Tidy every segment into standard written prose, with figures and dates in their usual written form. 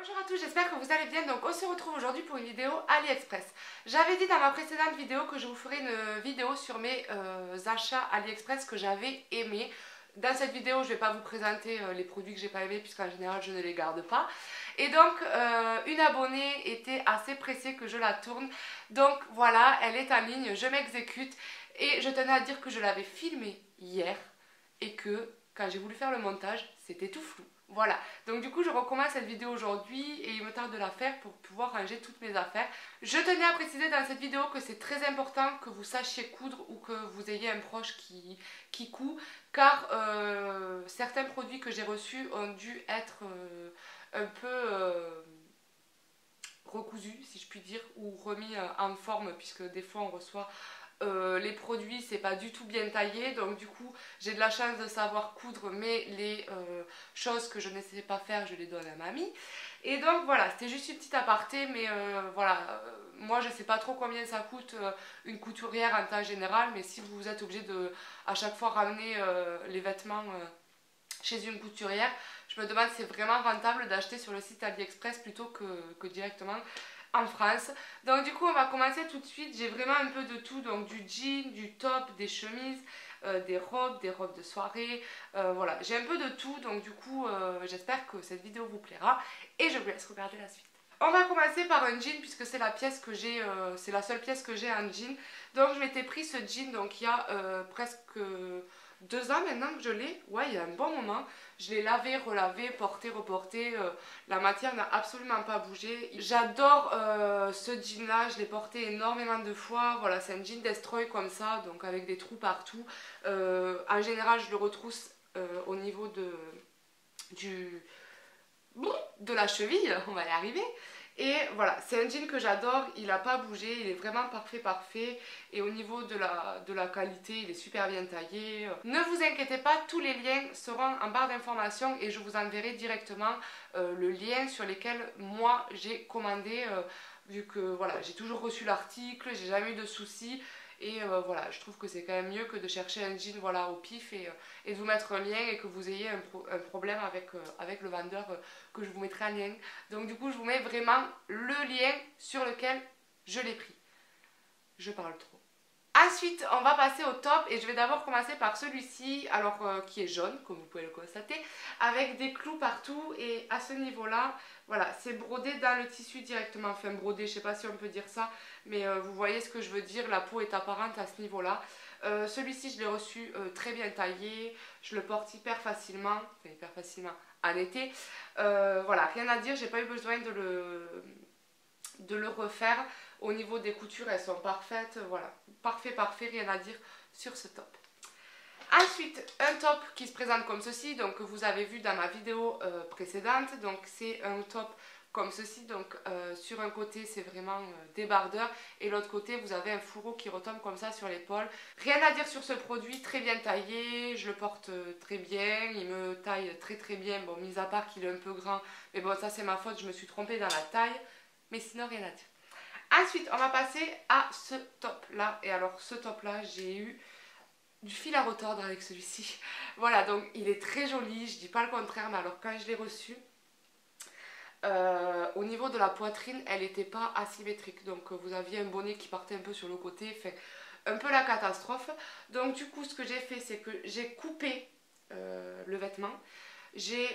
Bonjour à tous, j'espère que vous allez bien. Donc on se retrouve aujourd'hui pour une vidéo AliExpress. J'avais dit dans ma précédente vidéo que je vous ferais une vidéo sur mes achats AliExpress que j'avais aimés. Dans cette vidéo, je ne vais pas vous présenter les produits que j'ai pas aimés puisqu'en général je ne les garde pas. Et donc une abonnée était assez pressée que je la tourne. Donc voilà, elle est en ligne, je m'exécute. Et je tenais à dire que je l'avais filmée hier et que quand j'ai voulu faire le montage, c'était tout flou. Voilà, donc du coup je recommence cette vidéo aujourd'hui et il me tarde de la faire pour pouvoir ranger toutes mes affaires. Je tenais à préciser dans cette vidéo que c'est très important que vous sachiez coudre ou que vous ayez un proche qui coud, car certains produits que j'ai reçus ont dû être un peu recousus, si je puis dire, ou remis en forme, puisque des fois on reçoit les produits, c'est pas du tout bien taillé, donc du coup j'ai de la chance de savoir coudre, mais les choses que je ne sais pas faire, je les donne à mamie. Et donc voilà, c'était juste une petite aparté, mais voilà, moi je sais pas trop combien ça coûte une couturière en temps général, mais si vous êtes obligé de à chaque fois ramener les vêtements chez une couturière, je me demande si c'est vraiment rentable d'acheter sur le site AliExpress plutôt que directement en France. Donc du coup on va commencer tout de suite. J'ai vraiment un peu de tout, donc du jean, du top, des chemises, des robes de soirée, voilà, j'ai un peu de tout, donc du coup j'espère que cette vidéo vous plaira et je vous laisse regarder la suite. On va commencer par un jean puisque c'est la pièce que j'ai, c'est la seule pièce que j'ai en jean. Donc je m'étais pris ce jean donc il y a presque 2 ans maintenant que je l'ai, ouais il y a un bon moment. Je l'ai lavé, relavé, porté, reporté, la matière n'a absolument pas bougé. J'adore ce jean là, je l'ai porté énormément de fois, voilà c'est un jean destroy comme ça, donc avec des trous partout. En général je le retrousse au niveau de la cheville, on va y arriver. Et voilà, c'est un jean que j'adore, il n'a pas bougé, il est vraiment parfait. Et au niveau de la qualité, il est super bien taillé. Ne vous inquiétez pas, tous les liens seront en barre d'informations et je vous enverrai directement le lien sur lesquels moi j'ai commandé. Vu que voilà, j'ai toujours reçu l'article, j'ai jamais eu de soucis. Et voilà, je trouve que c'est quand même mieux que de chercher un jean voilà, au pif et de vous mettre un lien et que vous ayez un problème avec le vendeur que je vous mettrai un lien. Donc du coup, je vous mets vraiment le lien sur lequel je l'ai pris. Je parle trop. Ensuite, on va passer au top et je vais d'abord commencer par celui-ci, alors qui est jaune, comme vous pouvez le constater, avec des clous partout et à ce niveau-là, voilà, c'est brodé dans le tissu directement, enfin brodé, je sais pas si on peut dire ça, mais vous voyez ce que je veux dire, la peau est apparente à ce niveau-là. Celui-ci, je l'ai reçu très bien taillé, je le porte hyper facilement en été. Voilà, rien à dire, j'ai pas eu besoin de le refaire. Au niveau des coutures, elles sont parfaites, voilà, parfait, rien à dire sur ce top. Ensuite, un top qui se présente comme ceci, donc que vous avez vu dans ma vidéo précédente, donc c'est un top comme ceci, donc sur un côté c'est vraiment débardeur et l'autre côté vous avez un fourreau qui retombe comme ça sur l'épaule. Rien à dire sur ce produit, très bien taillé, je le porte très bien, il me taille très bien, bon mis à part qu'il est un peu grand, mais bon ça c'est ma faute, je me suis trompée dans la taille, mais sinon rien à dire. Ensuite, on va passer à ce top-là. Et alors, ce top-là, j'ai eu du fil à retordre avec celui-ci. Voilà, donc il est très joli, je dis pas le contraire, mais alors quand je l'ai reçu, au niveau de la poitrine, elle n'était pas asymétrique. Donc vous aviez un bonnet qui partait un peu sur le côté, fait un peu la catastrophe. Donc du coup, ce que j'ai fait, c'est que j'ai coupé le vêtement. J'ai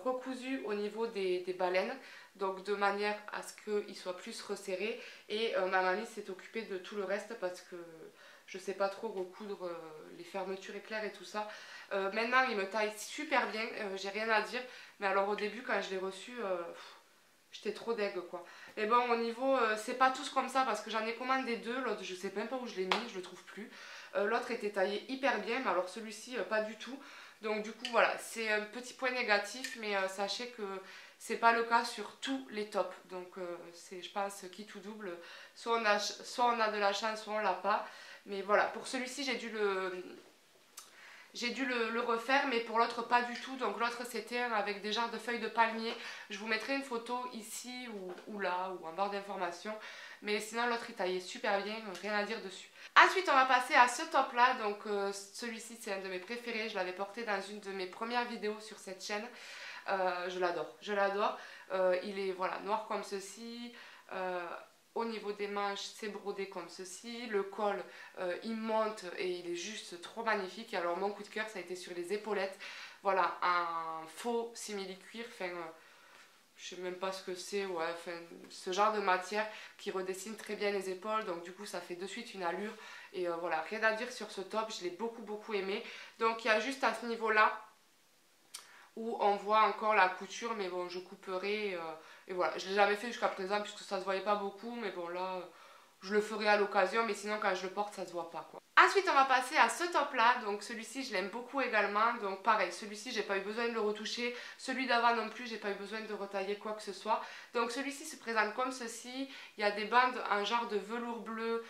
recousu au niveau des baleines, donc de manière à ce qu'il soit plus resserré. Et ma mamie s'est occupée de tout le reste parce que je sais pas trop recoudre les fermetures éclairs et tout ça. Maintenant il me taille super bien, j'ai rien à dire. Mais alors au début quand je l'ai reçu, j'étais trop deg quoi. Et bon au niveau, c'est pas tous comme ça parce que j'en ai commandé deux, l'autre je sais même pas où je l'ai mis, je le trouve plus. L'autre était taillé hyper bien, mais alors celui-ci pas du tout. Donc du coup voilà, c'est un petit point négatif, mais sachez que c'est pas le cas sur tous les tops. Donc c'est je pense qui tout double, soit on a de la chance, soit on l'a pas. Mais voilà, pour celui-ci j'ai dû le refaire, mais pour l'autre pas du tout. Donc l'autre c'était avec des genres de feuilles de palmier. Je vous mettrai une photo ici ou là, ou en barre d'informations. Mais sinon l'autre il taillait super bien, rien à dire dessus. Ensuite on va passer à ce top là, donc celui-ci c'est un de mes préférés, je l'avais porté dans une de mes premières vidéos sur cette chaîne. Je l'adore, je l'adore. Il est voilà, noir comme ceci. Au niveau des manches, c'est brodé comme ceci. Le col, il monte et il est juste trop magnifique. Alors mon coup de cœur, ça a été sur les épaulettes. Voilà, un faux simili-cuir. Enfin, je sais même pas ce que c'est. Ouais, enfin, ce genre de matière qui redessine très bien les épaules. Donc du coup, ça fait de suite une allure. Et voilà, rien à dire sur ce top. Je l'ai beaucoup aimé. Donc il y a juste à ce niveau-là où on voit encore la couture, mais bon, je couperai. Et voilà, je ne l'ai jamais fait jusqu'à présent puisque ça se voyait pas beaucoup, mais bon, là, je le ferai à l'occasion, mais sinon, quand je le porte, ça se voit pas, quoi. Ensuite, on va passer à ce top-là. Donc, celui-ci, je l'aime beaucoup également. Donc, pareil, celui-ci, j'ai pas eu besoin de le retoucher. Celui d'avant non plus, j'ai pas eu besoin de retailler quoi que ce soit. Donc, celui-ci se présente comme ceci. Il y a des bandes en genre de velours bleu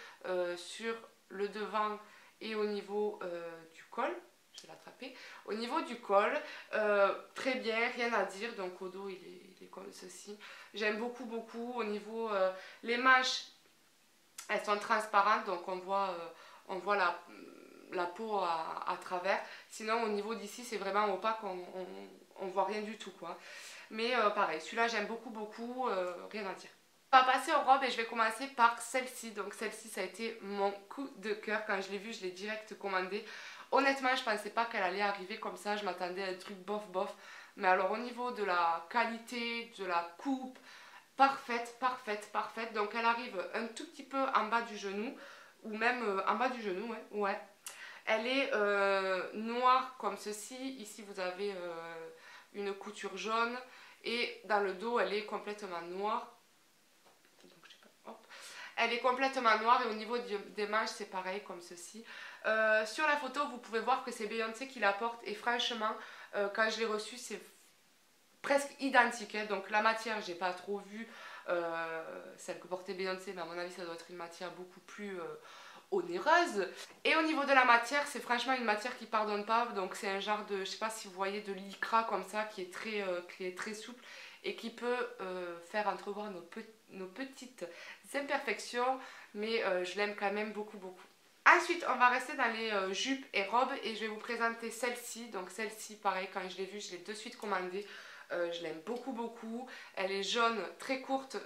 sur le devant et au niveau du col. Je vais l'attraper. Au niveau du col, très bien, rien à dire. Donc au dos, il est comme ceci. J'aime beaucoup. Au niveau, les manches, elles sont transparentes, donc on voit la peau à travers. Sinon, au niveau d'ici, c'est vraiment opaque, on voit rien du tout, quoi. Mais pareil, celui-là, j'aime beaucoup, rien à dire. On va passer aux robes et je vais commencer par celle-ci. Donc celle-ci, ça a été mon coup de cœur. Quand je l'ai vue, je l'ai direct commandée. Honnêtement, je pensais pas qu'elle allait arriver comme ça. Je m'attendais à un truc bof. Mais alors au niveau de la qualité, de la coupe, parfaite. Donc elle arrive un tout petit peu en bas du genou. Ou même en bas du genou, ouais. Elle est noire comme ceci. Ici, vous avez une couture jaune. Et dans le dos, elle est complètement noire. Elle est complètement noire et au niveau des manches c'est pareil comme ceci. Sur la photo vous pouvez voir que c'est Beyoncé qui la porte et franchement quand je l'ai reçue c'est presque identique. Hein. Donc la matière j'ai pas trop vu celle que portait Beyoncé mais à mon avis ça doit être une matière beaucoup plus onéreuse. Et au niveau de la matière c'est franchement une matière qui pardonne pas. Donc c'est un genre de, je sais pas si vous voyez, de lycra comme ça qui est très souple et qui peut faire entrevoir nos petites imperfections, mais je l'aime quand même beaucoup. Ensuite, on va rester dans les jupes et robes et je vais vous présenter celle-ci. Donc celle-ci, pareil, quand je l'ai vue, je l'ai de suite commandée. Je l'aime beaucoup. Elle est jaune, très courte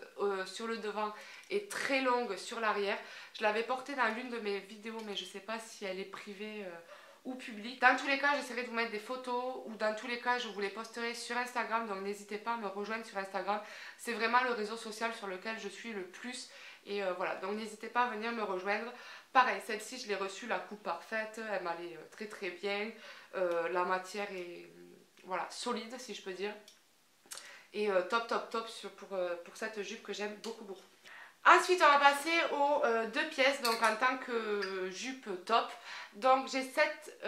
sur le devant et très longue sur l'arrière. Je l'avais portée dans l'une de mes vidéos, mais je ne sais pas si elle est privée ou publique. Dans tous les cas, j'essaierai de vous mettre des photos ou dans tous les cas, je vous les posterai sur Instagram. Donc n'hésitez pas à me rejoindre sur Instagram. C'est vraiment le réseau social sur lequel je suis le plus. Et voilà, donc n'hésitez pas à venir me rejoindre. Pareil, celle-ci, je l'ai reçue, la coupe parfaite. Elle m'allait très bien. La matière est voilà, solide, si je peux dire. Et top pour cette jupe que j'aime beaucoup. Ensuite, on va passer aux deux pièces, donc en tant que jupe top. Donc, j'ai 7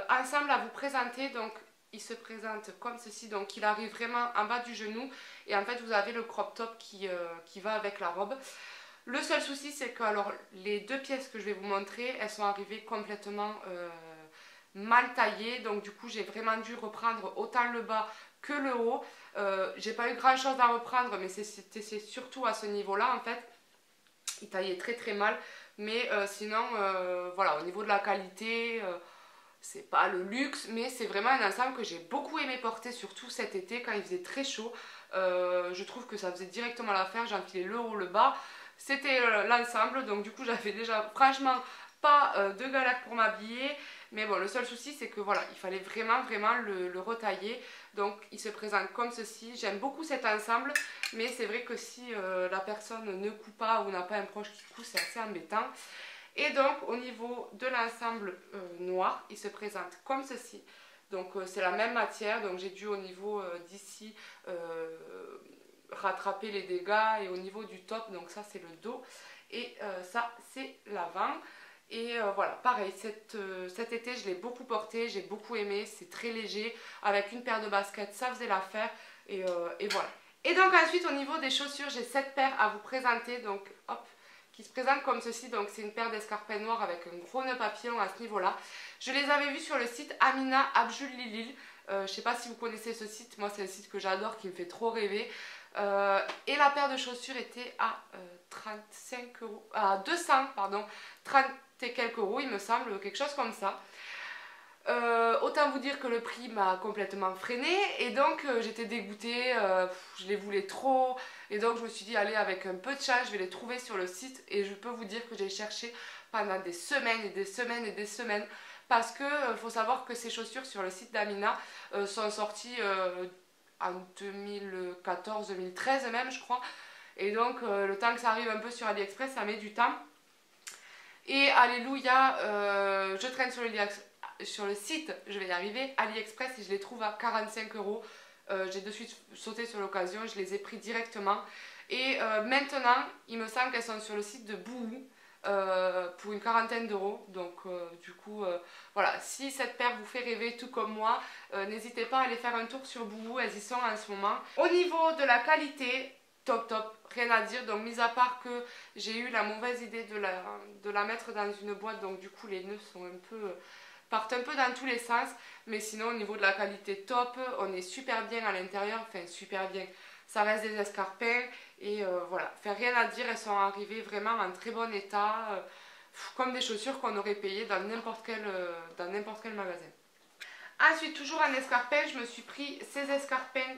ensembles à vous présenter. Donc, il se présente comme ceci. Donc, il arrive vraiment en bas du genou. Et en fait, vous avez le crop top qui va avec la robe. Le seul souci, c'est que alors, les deux pièces que je vais vous montrer, elles sont arrivées complètement mal taillées. Donc, du coup, j'ai vraiment dû reprendre autant le bas que le haut. J'ai pas eu grand chose à reprendre, mais c'est surtout à ce niveau-là, en fait. Il taillait très mal, mais sinon voilà, au niveau de la qualité c'est pas le luxe, mais c'est vraiment un ensemble que j'ai beaucoup aimé porter, surtout cet été quand il faisait très chaud. Je trouve que ça faisait directement l'affaire. J'enfilais le haut, le bas, c'était l'ensemble, donc du coup j'avais déjà franchement pas de galère pour m'habiller. Mais bon, le seul souci c'est que voilà, il fallait vraiment le retailler. Donc il se présente comme ceci. J'aime beaucoup cet ensemble, mais c'est vrai que si la personne ne coud pas ou n'a pas un proche qui coud, c'est assez embêtant. Et donc au niveau de l'ensemble noir, il se présente comme ceci. Donc c'est la même matière, donc j'ai dû au niveau d'ici rattraper les dégâts, et au niveau du top, donc ça c'est le dos et ça c'est l'avant. Et voilà, pareil, cet été je l'ai beaucoup porté, j'ai beaucoup aimé, c'est très léger, avec une paire de baskets ça faisait l'affaire, et voilà. Et donc ensuite au niveau des chaussures, j'ai 7 paires à vous présenter, donc hop, qui se présentent comme ceci. Donc c'est une paire d'escarpins noirs avec un gros nœud papillon à ce niveau là. Je les avais vues sur le site Amina Abjul Lilil. Je ne sais pas si vous connaissez ce site, moi c'est un site que j'adore, qui me fait trop rêver. Et la paire de chaussures était à 35 euros, à 200 pardon, 30 et quelques euros il me semble, quelque chose comme ça. Autant vous dire que le prix m'a complètement freinée et donc j'étais dégoûtée, je les voulais trop et donc je me suis dit allez, avec un peu de chance je vais les trouver sur le site et je peux vous dire que j'ai cherché pendant des semaines et des semaines et des semaines parce que faut savoir que ces chaussures sur le site d'Amina sont sorties en 2014-2013 même je crois, et donc le temps que ça arrive un peu sur AliExpress ça met du temps. Et alléluia, je traîne sur le site, je vais y arriver, AliExpress, et je les trouve à 45 €. J'ai de suite sauté sur l'occasion, je les ai pris directement. Et maintenant, il me semble qu'elles sont sur le site de Bouhou pour une quarantaine d'euros. Donc du coup, voilà, si cette paire vous fait rêver tout comme moi, n'hésitez pas à aller faire un tour sur Bouhou, elles y sont en ce moment. Au niveau de la qualité, top top, rien à dire. Donc mis à part que j'ai eu la mauvaise idée de la mettre dans une boîte, donc du coup les nœuds sont un peu partent un peu dans tous les sens, mais sinon au niveau de la qualité top, on est super bien à l'intérieur, enfin super bien, ça reste des escarpins et voilà, enfin rien à dire, elles sont arrivées vraiment en très bon état, comme des chaussures qu'on aurait payées dans n'importe quel magasin. Ensuite, toujours en escarpin, je me suis pris ces escarpins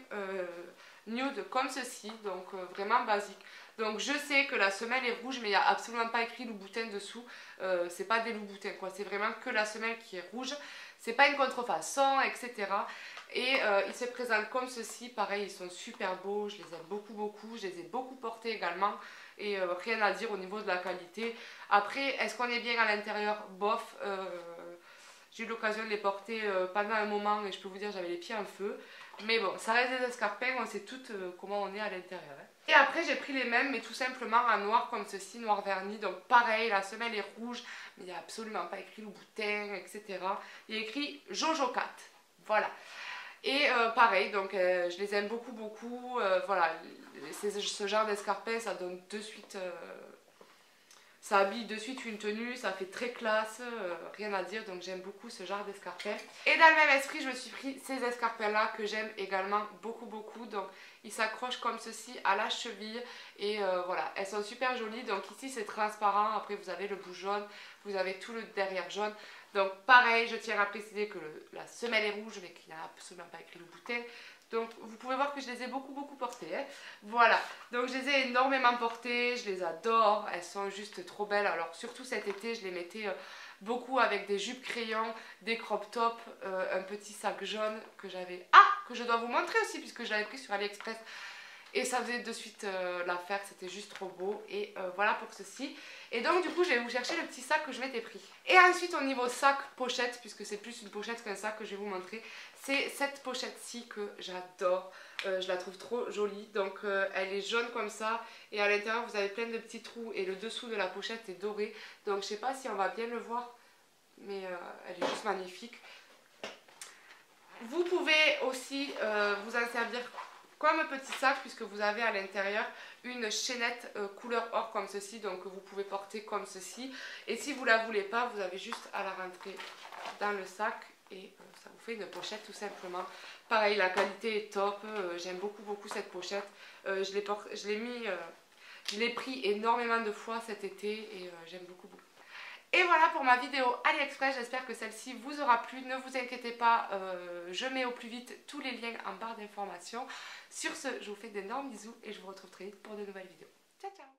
nude comme ceci, donc vraiment basique. Donc je sais que la semelle est rouge, mais il n'y a absolument pas écrit Louboutin dessous. C'est pas des Louboutins quoi, c'est vraiment que la semelle qui est rouge. C'est pas une contrefaçon, etc. Et ils se présentent comme ceci, pareil, ils sont super beaux, je les aime beaucoup beaucoup, je les ai beaucoup portés également. Et rien à dire au niveau de la qualité. Après, est-ce qu'on est bien à l'intérieur? Bof. J'ai eu l'occasion de les porter pendant un moment et je peux vous dire j'avais les pieds en feu. Mais bon, ça reste des escarpins, on sait toutes comment on est à l'intérieur. Hein. Et après j'ai pris les mêmes mais tout simplement en noir comme ceci, noir verni. Donc pareil, la semelle est rouge mais il n'y a absolument pas écrit Louboutin, etc. Il y a écrit Jojo Cat. Voilà. Et pareil, donc je les aime beaucoup beaucoup. Voilà, ce genre d'escarpins ça donne de suite... ça habille de suite une tenue, ça fait très classe, rien à dire, donc j'aime beaucoup ce genre d'escarpins. Et dans le même esprit, je me suis pris ces escarpins là que j'aime également beaucoup beaucoup. Donc ils s'accrochent comme ceci à la cheville et voilà, elles sont super jolies. Donc ici c'est transparent, après vous avez le bout jaune, vous avez tout le derrière jaune. Donc pareil, je tiens à préciser que la semelle est rouge mais qu'il n'y a absolument pas écrit Louboutin. Donc vous pouvez voir que je les ai beaucoup beaucoup portées. Hein. Voilà, donc je les ai énormément portées, je les adore, elles sont juste trop belles. Alors surtout cet été, je les mettais beaucoup avec des jupes crayons, des crop tops, un petit sac jaune que j'avais... Ah, que je dois vous montrer aussi puisque je l'avais pris sur AliExpress. Et ça faisait de suite l'affaire, c'était juste trop beau. Et voilà pour ceci. Et donc du coup je vais vous chercher le petit sac que je m'étais pris. Et ensuite au niveau sac pochette, puisque c'est plus une pochette qu'un sac que je vais vous montrer, c'est cette pochette-ci que j'adore. Je la trouve trop jolie. Donc elle est jaune comme ça et à l'intérieur vous avez plein de petits trous et le dessous de la pochette est doré. Donc je sais pas si on va bien le voir, mais elle est juste magnifique. Vous pouvez aussi vous en servir comme petit sac puisque vous avez à l'intérieur une chaînette couleur or comme ceci, donc vous pouvez porter comme ceci. Et si vous la voulez pas, vous avez juste à la rentrer dans le sac et ça vous fait une pochette tout simplement. Pareil, la qualité est top, j'aime beaucoup beaucoup cette pochette. Je l'ai pris énormément de fois cet été et j'aime beaucoup beaucoup. Et voilà pour ma vidéo AliExpress, j'espère que celle-ci vous aura plu. Ne vous inquiétez pas, je mets au plus vite tous les liens en barre d'informations. Sur ce, je vous fais d'énormes bisous et je vous retrouve très vite pour de nouvelles vidéos. Ciao ciao!